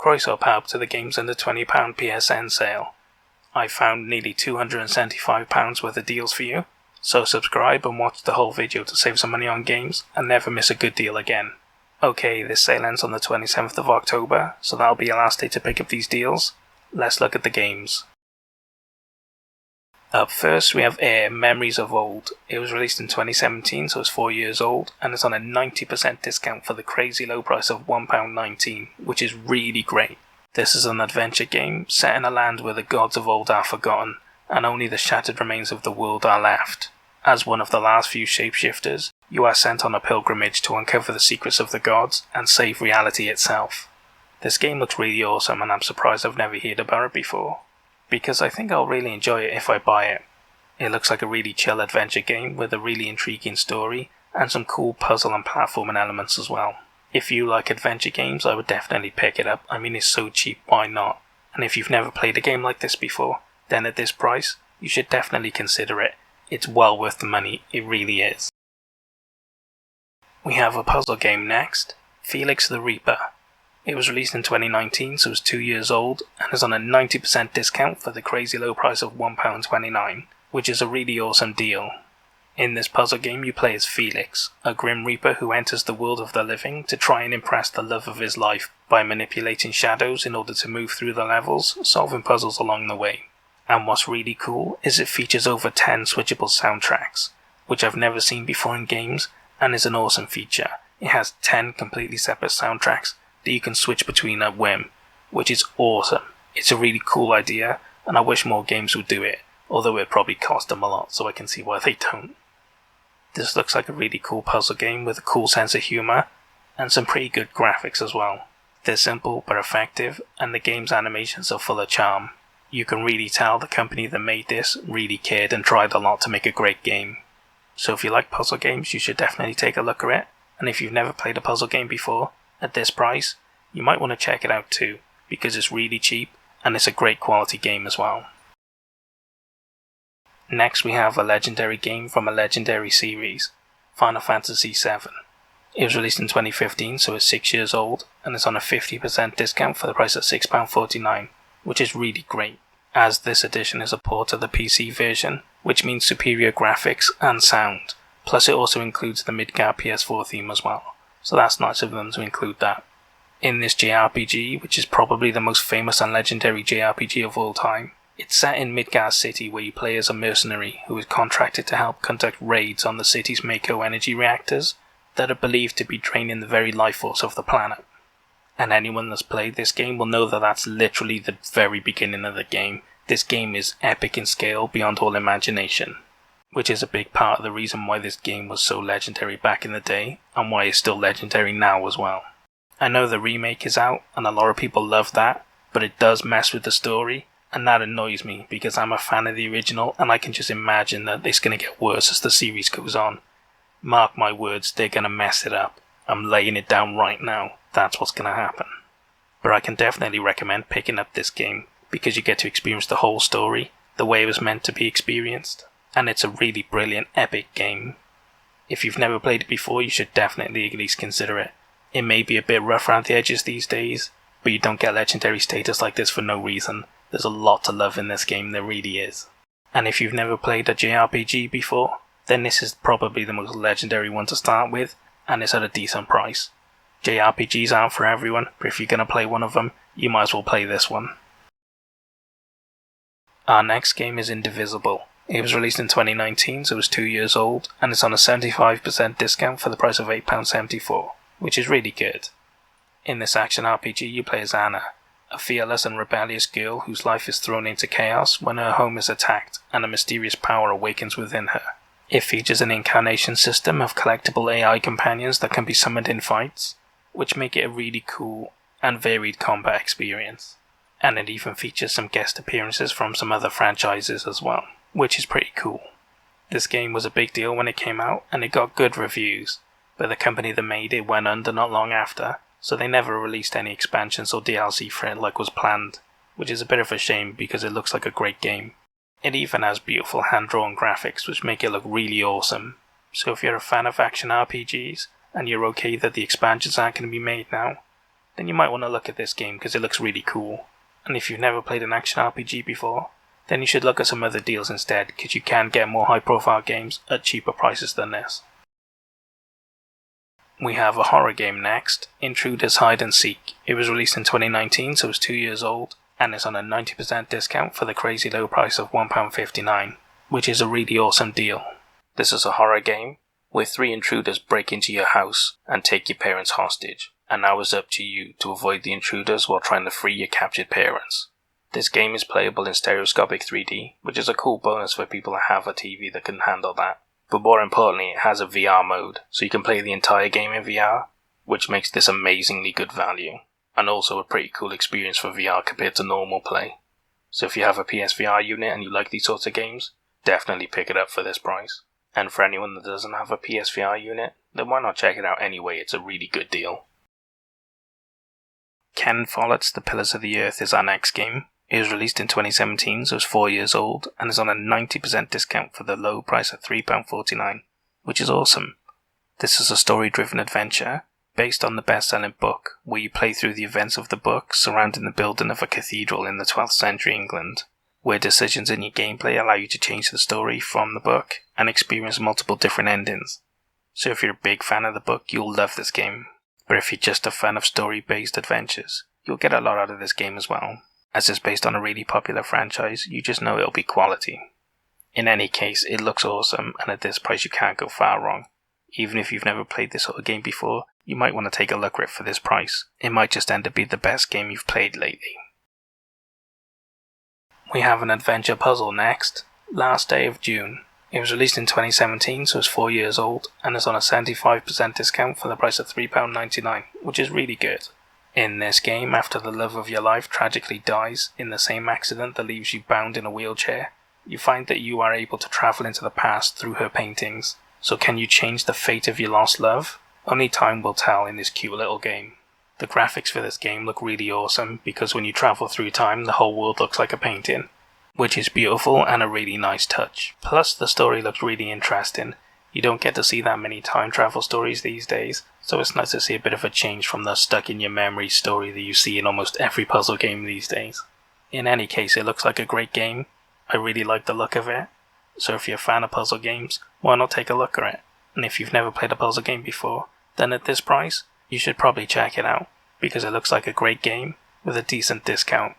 Croeso pawb to the game's under £20 PSN sale. I found nearly £275 worth of deals for you, so subscribe and watch the whole video to save some money on games and never miss a good deal again. Okay, this sale ends on the 27th of October, so that'll be your last day to pick up these deals. Let's look at the games. Up first we have Air Memories of Old. It was released in 2017, so it's 4 years old, and it's on a 90% discount for the crazy low price of £1.19, which is really great. This is an adventure game set in a land where the gods of old are forgotten, and only the shattered remains of the world are left. As one of the last few shapeshifters, you are sent on a pilgrimage to uncover the secrets of the gods and save reality itself. This game looks really awesome, and I'm surprised I've never heard about it before, because I think I'll really enjoy it if I buy it. It looks like a really chill adventure game with a really intriguing story and some cool puzzle and platforming elements as well. If you like adventure games, I would definitely pick it up. I mean, it's so cheap, why not? And if you've never played a game like this before, then at this price, you should definitely consider it. It's well worth the money, it really is. We have a puzzle game next, Felix the Reaper. It was released in 2019, so it's 2 years old, and is on a 90% discount for the crazy low price of £1.29, which is a really awesome deal. In this puzzle game you play as Felix, a grim reaper who enters the world of the living to try and impress the love of his life by manipulating shadows in order to move through the levels, solving puzzles along the way. And what's really cool is it features over 10 switchable soundtracks, which I've never seen before in games, and is an awesome feature. It has 10 completely separate soundtracks that you can switch between at whim, which is awesome. It's a really cool idea, and I wish more games would do it, although it probably cost them a lot, so I can see why they don't. This looks like a really cool puzzle game with a cool sense of humour, and some pretty good graphics as well. They're simple but effective, and the game's animations are full of charm. You can really tell the company that made this really cared and tried a lot to make a great game. So if you like puzzle games, you should definitely take a look at it, and if you've never played a puzzle game before, at this price, you might want to check it out too, because it's really cheap, and it's a great quality game as well. Next we have a legendary game from a legendary series, Final Fantasy VII. It was released in 2015, so it's 6 years old, and it's on a 50% discount for the price of £6.49, which is really great, as this edition is a port of the PC version, which means superior graphics and sound, plus it also includes the Midgar PS4 theme as well, so that's nice of them to include that. In this JRPG, which is probably the most famous and legendary JRPG of all time, it's set in Midgar City, where you play as a mercenary who is contracted to help conduct raids on the city's Mako energy reactors that are believed to be draining the very life force of the planet. And anyone that's played this game will know that that's literally the very beginning of the game. This game is epic in scale beyond all imagination, which is a big part of the reason why this game was so legendary back in the day, and why it's still legendary now as well. I know the remake is out, and a lot of people love that, but it does mess with the story, and that annoys me because I'm a fan of the original, and I can just imagine that it's going to get worse as the series goes on. Mark my words, they're going to mess it up. I'm laying it down right now, that's what's going to happen. But I can definitely recommend picking up this game, because you get to experience the whole story, the way it was meant to be experienced, and it's a really brilliant, epic game. If you've never played it before, you should definitely at least consider it. It may be a bit rough around the edges these days, but you don't get legendary status like this for no reason. There's a lot to love in this game, there really is. And if you've never played a JRPG before, then this is probably the most legendary one to start with, and it's at a decent price. JRPGs aren't for everyone, but if you're going to play one of them, you might as well play this one. Our next game is Indivisible. It was released in 2019, so it was 2 years old, and it's on a 75% discount for the price of £8.74, which is really good. In this action RPG you play as Anna, a fearless and rebellious girl whose life is thrown into chaos when her home is attacked and a mysterious power awakens within her. It features an incarnation system of collectible AI companions that can be summoned in fights, which make it a really cool and varied combat experience. And it even features some guest appearances from some other franchises as well, which is pretty cool. This game was a big deal when it came out, and it got good reviews, but the company that made it went under not long after, so they never released any expansions or DLC for it like was planned, which is a bit of a shame because it looks like a great game. It even has beautiful hand-drawn graphics which make it look really awesome, so if you're a fan of action RPGs, and you're okay that the expansions aren't going to be made now, then you might want to look at this game because it looks really cool. And if you've never played an action RPG before, then you should look at some other deals instead, because you can get more high profile games at cheaper prices than this. We have a horror game next, Intruder's Hide and Seek. It was released in 2019, so it's 2 years old, and it's on a 90% discount for the crazy low price of £1.59, which is a really awesome deal. This is a horror game where 3 intruders break into your house and take your parents hostage, and now it's up to you to avoid the intruders while trying to free your captured parents. This game is playable in stereoscopic 3D, which is a cool bonus for people that have a TV that can handle that. But more importantly, it has a VR mode, so you can play the entire game in VR, which makes this amazingly good value, and also a pretty cool experience for VR compared to normal play. So if you have a PSVR unit and you like these sorts of games, definitely pick it up for this price. And for anyone that doesn't have a PSVR unit, then why not check it out anyway, it's a really good deal. Ken Follett's The Pillars of the Earth is our next game. It was released in 2017, so it's 4 years old, and is on a 90% discount for the low price of £3.49, which is awesome. This is a story-driven adventure, based on the best-selling book, where you play through the events of the book surrounding the building of a cathedral in the 12th century England, where decisions in your gameplay allow you to change the story from the book and experience multiple different endings. So if you're a big fan of the book, you'll love this game. But if you're just a fan of story-based adventures, you'll get a lot out of this game as well. As it's based on a really popular franchise, you just know it'll be quality. In any case, it looks awesome, and at this price you can't go far wrong. Even if you've never played this sort of game before, you might want to take a look at it for this price. It might just end up being the best game you've played lately. We have an adventure puzzle next, Last Day of June. It was released in 2017, so it's 4 years old, and is on a 75% discount for the price of £3.99, which is really good. In this game, after the love of your life tragically dies in the same accident that leaves you bound in a wheelchair, you find that you are able to travel into the past through her paintings. So can you change the fate of your lost love? Only time will tell in this cute little game. The graphics for this game look really awesome, because when you travel through time, the whole world looks like a painting, which is beautiful and a really nice touch. Plus, the story looks really interesting. You don't get to see that many time travel stories these days, so it's nice to see a bit of a change from the stuck in your memory story that you see in almost every puzzle game these days. In any case, it looks like a great game. I really like the look of it, so if you're a fan of puzzle games, why not take a look at it? And if you've never played a puzzle game before, then at this price, you should probably check it out, because it looks like a great game with a decent discount.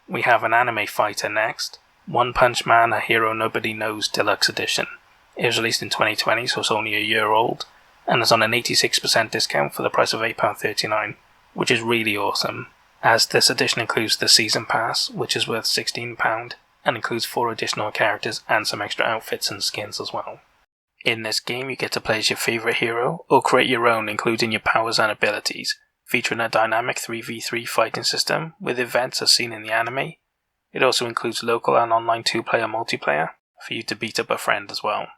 We have an anime fighter next, One Punch Man, A Hero Nobody Knows Deluxe Edition. It was released in 2020, so it's only a year old, and is on an 86% discount for the price of £8.39, which is really awesome, as this edition includes the Season Pass, which is worth £16, and includes 4 additional characters and some extra outfits and skins as well. In this game, you get to play as your favourite hero, or create your own including your powers and abilities, featuring a dynamic 3v3 fighting system with events as seen in the anime. It also includes local and online 2-player multiplayer for you to beat up a friend as well.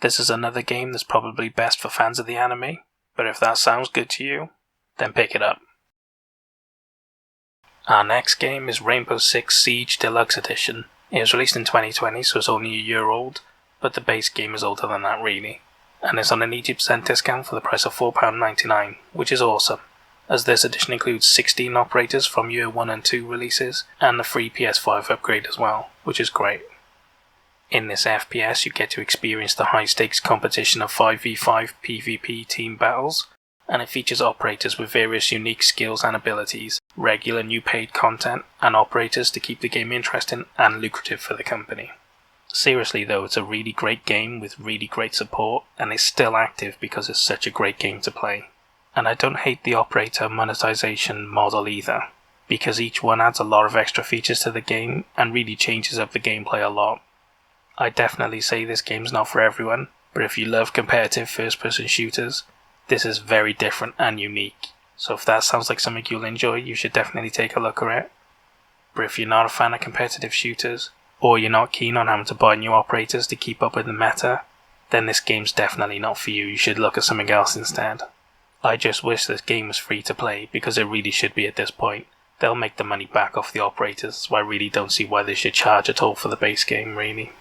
This is another game that's probably best for fans of the anime, but if that sounds good to you, then pick it up. Our next game is Rainbow Six Siege Deluxe Edition. It was released in 2020, so it's only a year old, but the base game is older than that really, and it's on an 80% discount for the price of £4.99, which is awesome, as this edition includes 16 operators from year 1 and 2 releases, and the free PS5 upgrade as well, which is great. In this FPS, you get to experience the high-stakes competition of 5v5 PvP team battles, and it features operators with various unique skills and abilities, regular new paid content, and operators to keep the game interesting and lucrative for the company. Seriously though, it's a really great game with really great support, and it's still active because it's such a great game to play. And I don't hate the operator monetization model either, because each one adds a lot of extra features to the game and really changes up the gameplay a lot. I definitely say this game's not for everyone, but if you love competitive first-person shooters, this is very different and unique. So if that sounds like something you'll enjoy, you should definitely take a look at it. But if you're not a fan of competitive shooters, or you're not keen on having to buy new operators to keep up with the meta, then this game's definitely not for you. You should look at something else instead. I just wish this game was free to play, because it really should be at this point. They'll make the money back off the operators, so I really don't see why they should charge at all for the base game, really.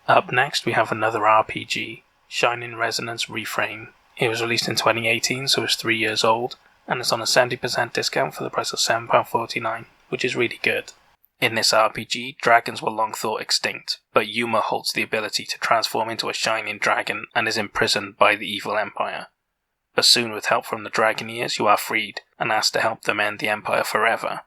Up next we have another RPG, Shining Resonance Reframe. It was released in 2018, so it's 3 years old, and it's on a 70% discount for the price of £7.49, which is really good. In this RPG, dragons were long thought extinct, but Yuma holds the ability to transform into a shining dragon and is imprisoned by the evil Empire. But soon, with help from the Dragoneers, you are freed and asked to help them end the Empire forever.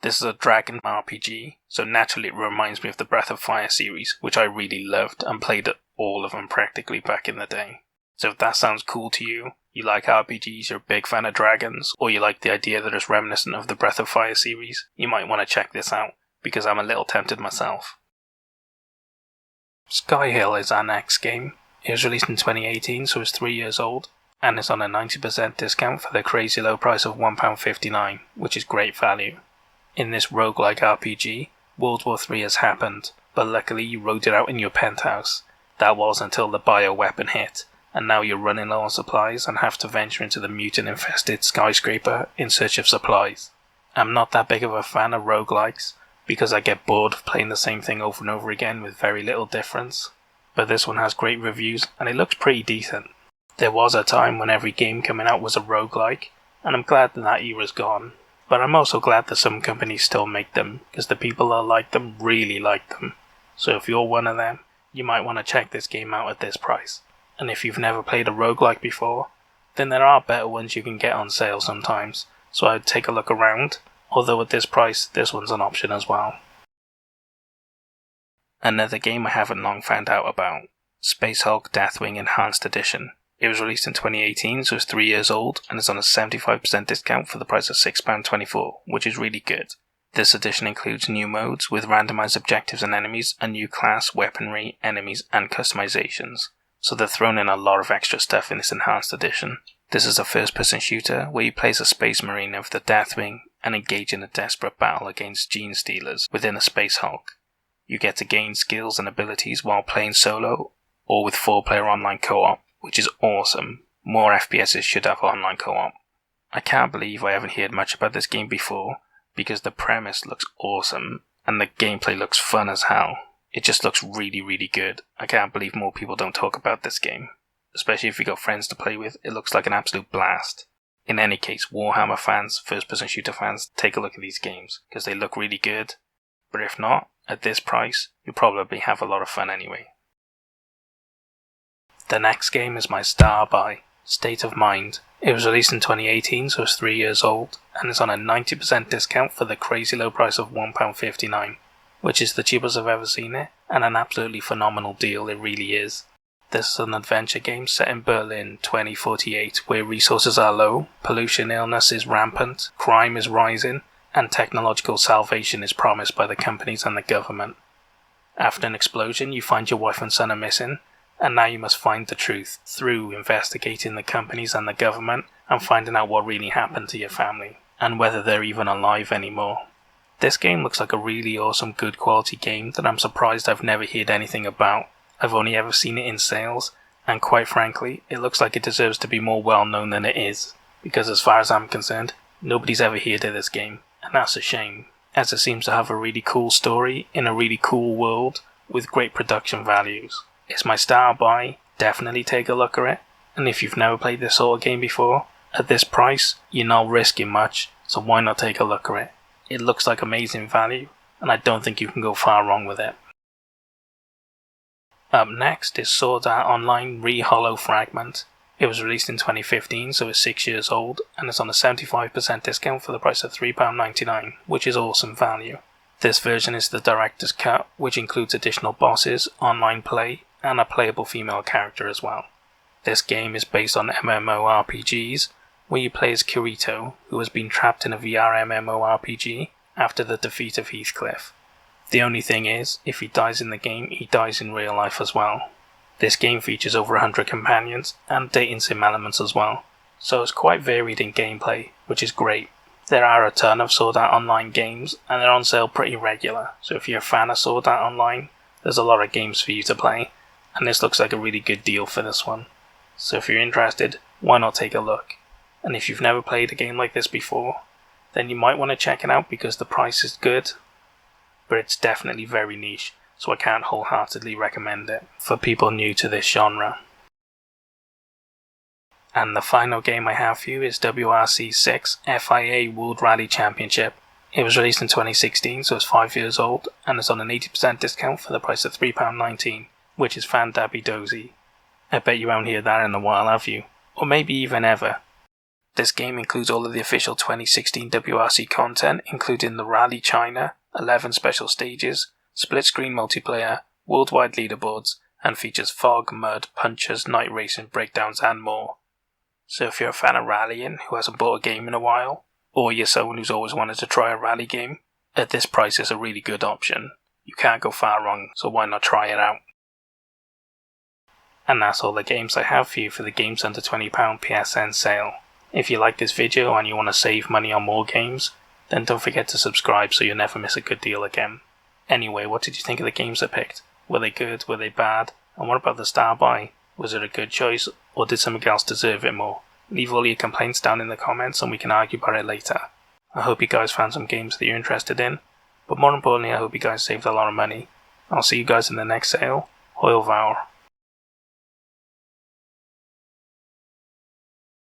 This is a dragon RPG, so naturally it reminds me of the Breath of Fire series, which I really loved and played all of them practically back in the day. So if that sounds cool to you, you like RPGs, you're a big fan of dragons, or you like the idea that it's reminiscent of the Breath of Fire series, you might want to check this out, because I'm a little tempted myself. Skyhill is our next game. It was released in 2018, so it's 3 years old, and it's on a 90% discount for the crazy low price of £1.59, which is great value. In this roguelike RPG, World War III has happened, but luckily you rode it out in your penthouse. That was until the bioweapon hit, and now you're running low on supplies and have to venture into the mutant-infested skyscraper in search of supplies. I'm not that big of a fan of roguelikes, because I get bored of playing the same thing over and over again with very little difference, but this one has great reviews and it looks pretty decent. There was a time when every game coming out was a roguelike, and I'm glad that era's gone, but I'm also glad that some companies still make them, because the people that like them really like them. So if you're one of them, you might want to check this game out at this price. And if you've never played a roguelike before, then there are better ones you can get on sale sometimes, so I'd take a look around, although at this price, this one's an option as well. Another game I haven't long found out about, Space Hulk Deathwing Enhanced Edition. It was released in 2018, so it's 3 years old, and it's on a 75% discount for the price of £6.24, which is really good. This edition includes new modes with randomized objectives and enemies, a new class, weaponry, enemies, and customizations. So they've thrown in a lot of extra stuff in this enhanced edition. This is a first-person shooter where you play as a space marine of the Deathwing and engage in a desperate battle against gene stealers within a Space Hulk. You get to gain skills and abilities while playing solo or with 4-player online co-op, which is awesome. More FPSs should have online co-op. I can't believe I haven't heard much about this game before, because the premise looks awesome and the gameplay looks fun as hell. It just looks really, really good. I can't believe more people don't talk about this game. Especially if you got friends to play with, it looks like an absolute blast. In any case, Warhammer fans, first-person shooter fans, take a look at these games, because they look really good. But if not, at this price, you'll probably have a lot of fun anyway. The next game is my star buy, State of Mind. It was released in 2018, so it's 3 years old, and it's on a 90% discount for the crazy low price of £1.59. Which is the cheapest I've ever seen it, and an absolutely phenomenal deal, it really is. This is an adventure game set in Berlin 2048, where resources are low, pollution illness is rampant, crime is rising, and technological salvation is promised by the companies and the government. After an explosion, you find your wife and son are missing, and now you must find the truth through investigating the companies and the government and finding out what really happened to your family, and whether they're even alive anymore. This game looks like a really awesome, good quality game that I'm surprised I've never heard anything about. I've only ever seen it in sales, and quite frankly, it looks like it deserves to be more well known than it is, because as far as I'm concerned, nobody's ever heard of this game, and that's a shame, as it seems to have a really cool story in a really cool world with great production values. It's my star buy, definitely take a look at it, and if you've never played this sort of game before, at this price, you're not risking much, so why not take a look at it? It looks like amazing value, and I don't think you can go far wrong with it. Up next is Sword Art Online Re-Hollow Fragment. It was released in 2015, so it's 6 years old, and it's on a 75% discount for the price of £3.99, which is awesome value. This version is the director's cut, which includes additional bosses, online play, and a playable female character as well. This game is based on MMORPGs, where you play as Kirito, who has been trapped in a VR MMORPG after the defeat of Heathcliff. The only thing is, if he dies in the game, he dies in real life as well. This game features over 100 companions and dating sim elements as well, so it's quite varied in gameplay, which is great. There are a ton of Sword Art Online games, and they're on sale pretty regular, so if you're a fan of Sword Art Online, there's a lot of games for you to play, and this looks like a really good deal for this one. So if you're interested, why not take a look? And if you've never played a game like this before, then you might want to check it out because the price is good, but it's definitely very niche, so I can't wholeheartedly recommend it for people new to this genre. And the final game I have for you is WRC 6 FIA World Rally Championship. It was released in 2016, so it's 5 years old, and it's on an 80% discount for the price of £3.19, which is fan-dabby-dozy. I bet you won't hear that in a while, have you? Or maybe even ever. This game includes all of the official 2016 WRC content, including the Rally China, 11 special stages, split-screen multiplayer, worldwide leaderboards, and features fog, mud, punches, night racing, breakdowns, and more. So if you're a fan of rallying who hasn't bought a game in a while, or you're someone who's always wanted to try a rally game, at this price it's a really good option. You can't go far wrong, so why not try it out? And that's all the games I have for you for the Games Under £20 PSN sale. If you like this video and you want to save money on more games, then don't forget to subscribe so you'll never miss a good deal again. Anyway, what did you think of the games I picked? Were they good? Were they bad? And what about the star buy? Was it a good choice, or did something else deserve it more? Leave all your complaints down in the comments and we can argue about it later. I hope you guys found some games that you're interested in, but more importantly I hope you guys saved a lot of money. I'll see you guys in the next sale. Hoil Vour.